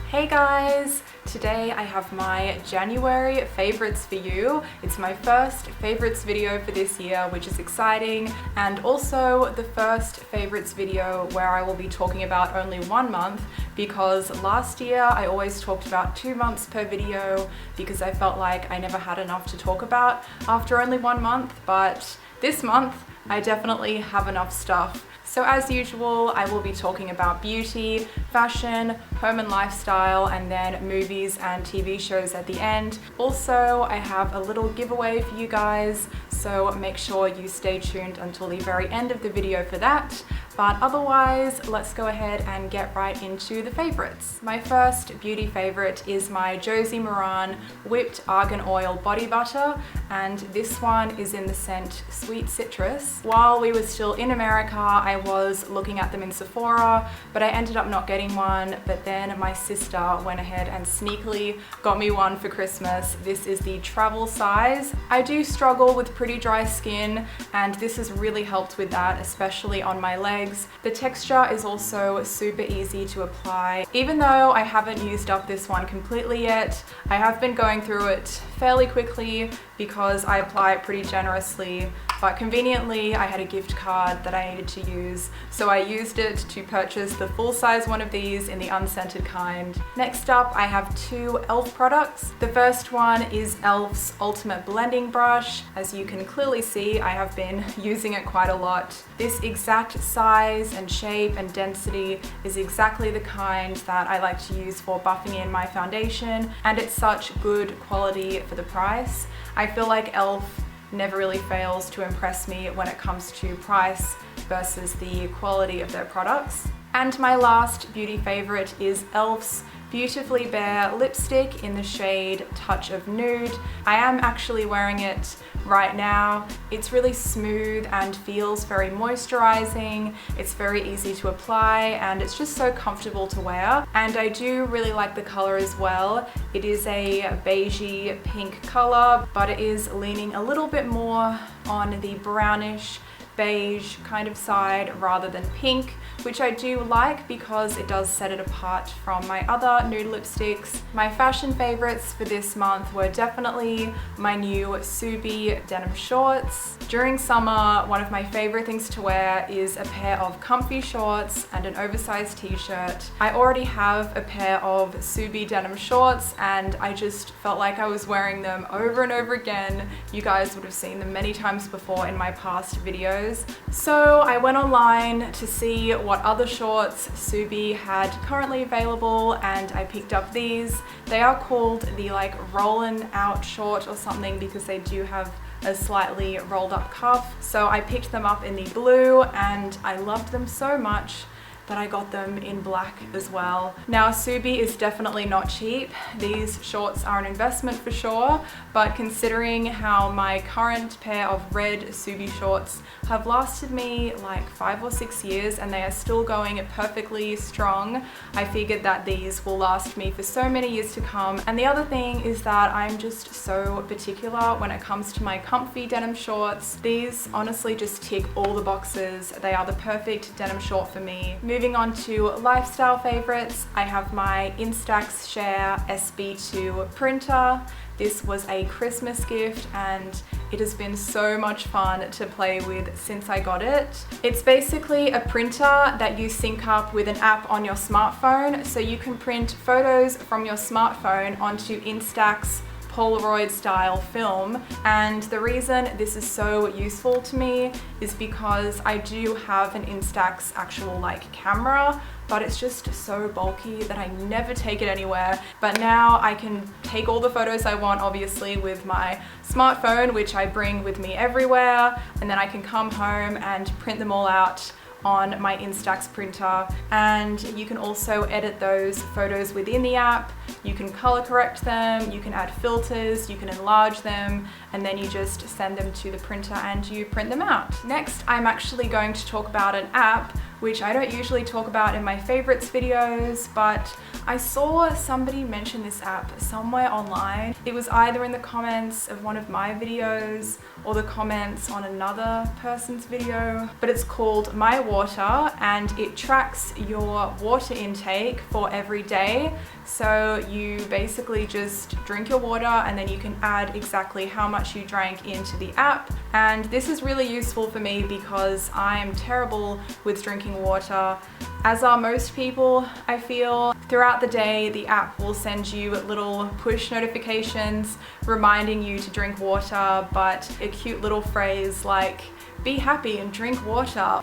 Hey guys! Today I have my January favorites for you. It's my first favorites video for this year, which is exciting, and also the first favorites video where I will be talking about only 1 month, because last year I always talked about 2 months per video because I felt like I never had enough to talk about after only 1 month, but this month I definitely have enough stuff. So as usual, I will be talking about beauty, fashion, home and lifestyle, and then movies and TV shows at the end. Also, I have a little giveaway for you guys, so make sure you stay tuned until the very end of the video for that. But otherwise, let's go ahead and get right into the favorites. My first beauty favorite is my Josie Maran Whipped Argan Oil Body Butter, and this one is in the scent Sweet Citrus. While we were still in America, I was looking at them in Sephora, but I ended up not getting one, but then my sister went ahead and sneakily got me one for Christmas. This is the travel size. I do struggle with pretty dry skin, and this has really helped with that, especially on my legs. The texture is also super easy to apply. Even though I haven't used up this one completely yet, I have been going through it fairly quickly because I apply it pretty generously, but conveniently I had a gift card that I needed to use, so I used it to purchase the full size one of these in the unscented kind. Next up, I have 2 e.l.f. products. The first one is e.l.f.'s Ultimate Blending Brush. As you can clearly see, I have been using it quite a lot. This exact size and shape and density is exactly the kind that I like to use for buffing in my foundation, and it's such good quality for the price. I feel like e.l.f. never really fails to impress me when it comes to price versus the quality of their products. And my last beauty favorite is e.l.f.'s Beautifully Bare lipstick in the shade Touch of Nude. I am actually wearing it right now. It's really smooth and feels very moisturizing. It's very easy to apply, and it's just so comfortable to wear. And I do really like the color as well. It is a beigey pink color, but it is leaning a little bit more on the brownish beige kind of side rather than pink, which I do like because it does set it apart from my other nude lipsticks. My fashion favorites for this month were definitely my new Subi denim shorts. During summer, one of my favorite things to wear is a pair of comfy shorts and an oversized t-shirt. I already have a pair of Subi denim shorts, and I just felt like I was wearing them over and over again. You guys would have seen them many times before in my past videos. So I went online to see what other shorts Subi had currently available, and I picked up these. They are called the rollin' out short or something because they do have a slightly rolled up cuff. So I picked them up in the blue, and I loved them so much that I got them in black as well. Now, Subi is definitely not cheap. These shorts are an investment for sure, but considering how my current pair of red Subi shorts have lasted me like 5 or 6 years and they are still going perfectly strong, I figured that these will last me for so many years to come. And the other thing is that I'm just so particular when it comes to my comfy denim shorts. These honestly just tick all the boxes. They are the perfect denim short for me. Moving on to lifestyle favorites, I have my Instax Share SB2 printer. This was a Christmas gift, and it has been so much fun to play with since I got it. It's basically a printer that you sync up with an app on your smartphone, so you can print photos from your smartphone onto Instax Polaroid style film. And the reason this is so useful to me is because I do have an Instax actual camera, but it's just so bulky that I never take it anywhere. But now I can take all the photos I want, obviously, with my smartphone, which I bring with me everywhere, and then I can come home and print them all out on my Instax printer. And you can also edit those photos within the app. You can color correct them, you can add filters, you can enlarge them, and then you just send them to the printer and you print them out. Next, I'm actually going to talk about an app which I don't usually talk about in my favorites videos, but I saw somebody mention this app somewhere online. It was either in the comments of one of my videos or the comments on another person's video, but it's called My Water, and it tracks your water intake for every day. So you basically just drink your water and then you can add exactly how much you drank into the app. And this is really useful for me because I'm terrible with drinking water, as are most people, I feel. Throughout the day, the app will send you little push notifications reminding you to drink water, but a cute little phrase like, be happy and drink water.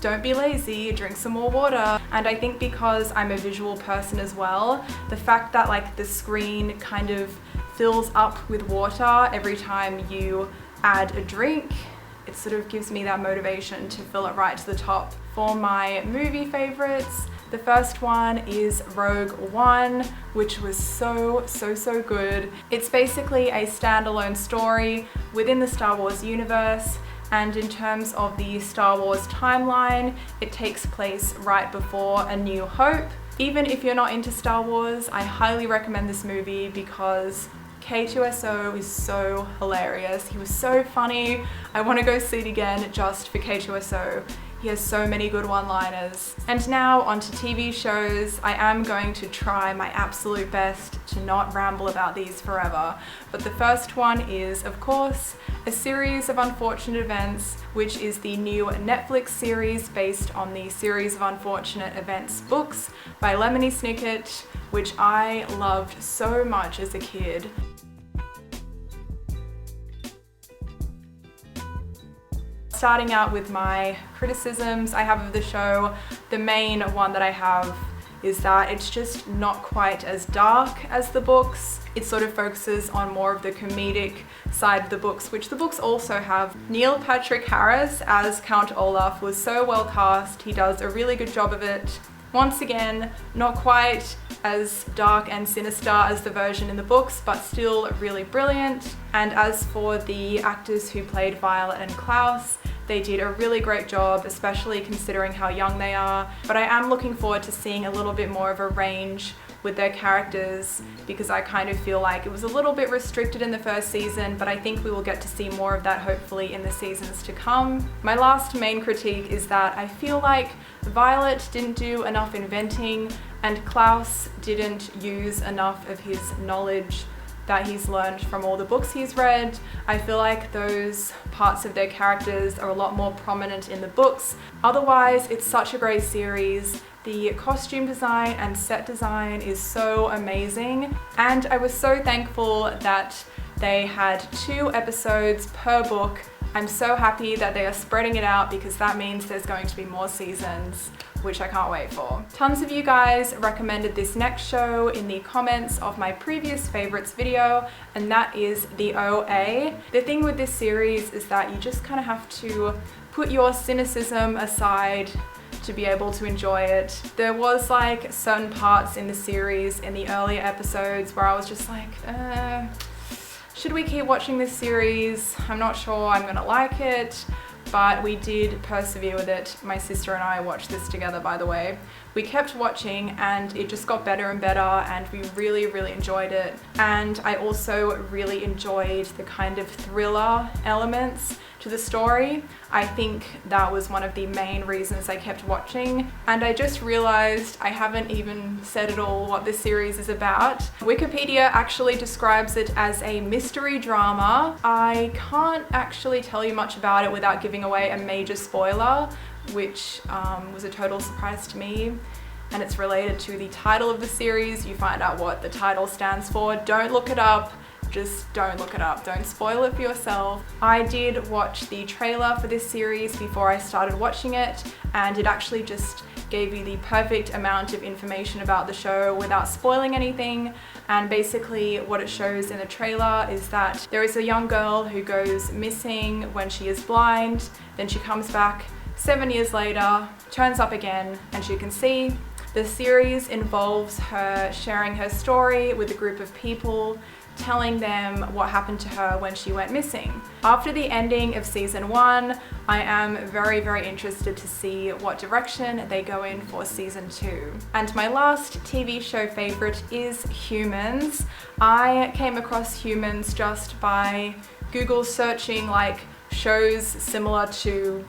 Don't be lazy, drink some more water. And I think because I'm a visual person as well, the fact that like the screen kind of fills up with water every time you add a drink, it sort of gives me that motivation to fill it right to the top. For my movie favorites, the first one is Rogue One, which was so good. It's basically a standalone story within the Star Wars universe. And in terms of the Star Wars timeline, it takes place right before A New Hope. Even if you're not into Star Wars, I highly recommend this movie because K2SO is so hilarious. He was so funny. I want to go see it again just for K2SO. He has so many good one-liners. And now onto TV shows. I am going to try my absolute best to not ramble about these forever. But the first one is, of course, A Series of Unfortunate Events, which is the new Netflix series based on the Series of Unfortunate Events books by Lemony Snicket, which I loved so much as a kid. Starting out with my criticisms I have of the show, the main one that I have is that it's just not quite as dark as the books. It sort of focuses on more of the comedic side of the books, which the books also have. Neil Patrick Harris as Count Olaf was so well cast. He does a really good job of it. Once again, not quite as dark and sinister as the version in the books, but still really brilliant. And as for the actors who played Violet and Klaus, they did a really great job, especially considering how young they are. But I am looking forward to seeing a little bit more of a range with their characters, because I kind of feel like it was a little bit restricted in the first season, but I think we will get to see more of that hopefully in the seasons to come. My last main critique is that I feel like Violet didn't do enough inventing and Klaus didn't use enough of his knowledge that he's learned from all the books he's read. I feel like those parts of their characters are a lot more prominent in the books. Otherwise, it's such a great series. The costume design and set design is so amazing. And I was so thankful that they had 2 episodes per book. I'm so happy that they are spreading it out because that means there's going to be more seasons, which I can't wait for. Tons of you guys recommended this next show in the comments of my previous favorites video, and that is The OA. The thing with this series is that you just kind of have to put your cynicism aside to be able to enjoy it. There was like certain parts in the series in the earlier episodes where I was just like, should we keep watching this series? I'm not sure I'm gonna like it. But we did persevere with it. My sister and I watched this together, by the way. We kept watching and it just got better and better, and we really enjoyed it. And I also really enjoyed the kind of thriller elements to the story. I think that was one of the main reasons I kept watching. And I just realized I haven't even said at all what this series is about. Wikipedia actually describes it as a mystery drama. I can't actually tell you much about it without giving away a major spoiler, which was a total surprise to me. And it's related to the title of the series. You find out what the title stands for. Don't look it up. Just don't look it up. Don't spoil it for yourself. I did watch the trailer for this series before I started watching it, and it actually just gave you the perfect amount of information about the show without spoiling anything. And basically what it shows in the trailer is that there is a young girl who goes missing when she is blind. Then she comes back 7 years later, turns up again, and she can see. The series involves her sharing her story with a group of people telling them what happened to her when she went missing. After the ending of season 1, I am very, very interested to see what direction they go in for season 2. And my last TV show favorite is Humans. I came across Humans just by Google searching like shows similar to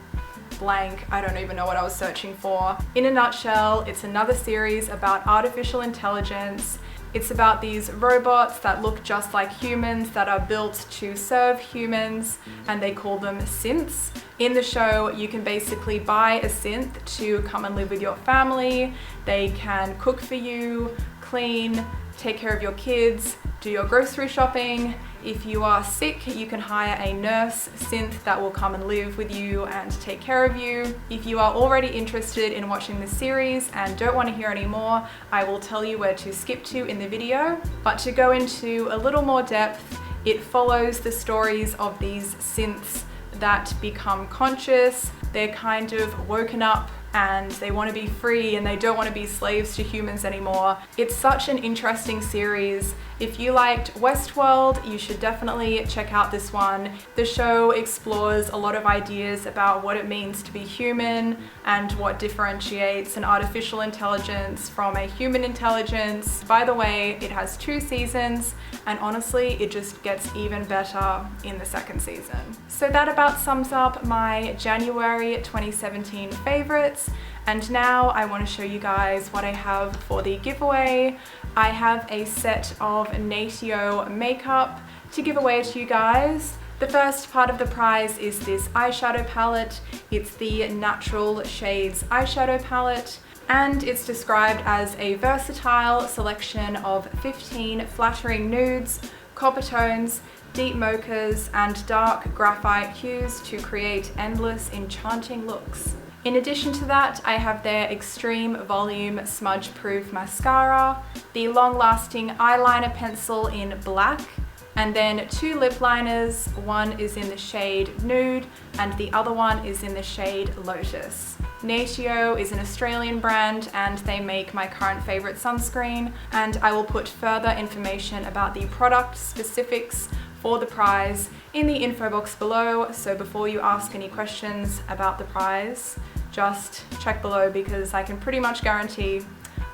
blank. I don't even know what I was searching for. In a nutshell, it's another series about artificial intelligence. It's about these robots that look just like humans that are built to serve humans, and they call them synths. In the show, you can basically buy a synth to come and live with your family. They can cook for you, clean, take care of your kids, do your grocery shopping. If you are sick, you can hire a nurse synth that will come and live with you and take care of you. If you are already interested in watching this series and don't want to hear any more, I will tell you where to skip to in the video. But to go into a little more depth, it follows the stories of these synths that become conscious. They're kind of woken up and they want to be free and they don't want to be slaves to humans anymore. It's such an interesting series. If you liked Westworld, you should definitely check out this one. The show explores a lot of ideas about what it means to be human and what differentiates an artificial intelligence from a human intelligence. By the way, it has 2 seasons, and honestly, it just gets even better in the 2nd season. So that about sums up my January 2017 favorites. And now I want to show you guys what I have for the giveaway. I have a set of Natio makeup to give away to you guys. The first part of the prize is this eyeshadow palette. It's the Natural Shades eyeshadow palette, and it's described as a versatile selection of 15 flattering nudes, copper tones, deep mochas, and dark graphite hues to create endless, enchanting looks. In addition to that, I have their Extreme Volume Smudge Proof Mascara, the long-lasting eyeliner pencil in black, and then 2 lip liners. One is in the shade Nude and the other one is in the shade Lotus. Natio is an Australian brand and they make my current favorite sunscreen, and I will put further information about the product specifics for the prize in the info box below. So before you ask any questions about the prize, just check below because I can pretty much guarantee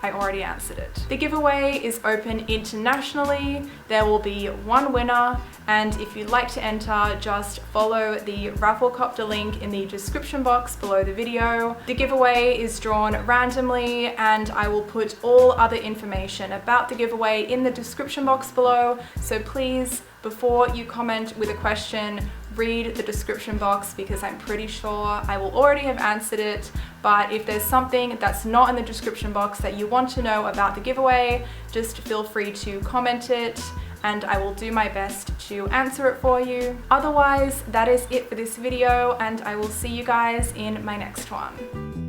I already answered it. The giveaway is open internationally. There will be 1 winner, and if you'd like to enter, just follow the Rafflecopter link in the description box below the video. The giveaway is drawn randomly, and I will put all other information about the giveaway in the description box below. So please, before you comment with a question, read the description box because I'm pretty sure I will already have answered it. But if there's something that's not in the description box that you want to know about the giveaway, just feel free to comment it and I will do my best to answer it for you. Otherwise, that is it for this video, and I will see you guys in my next one.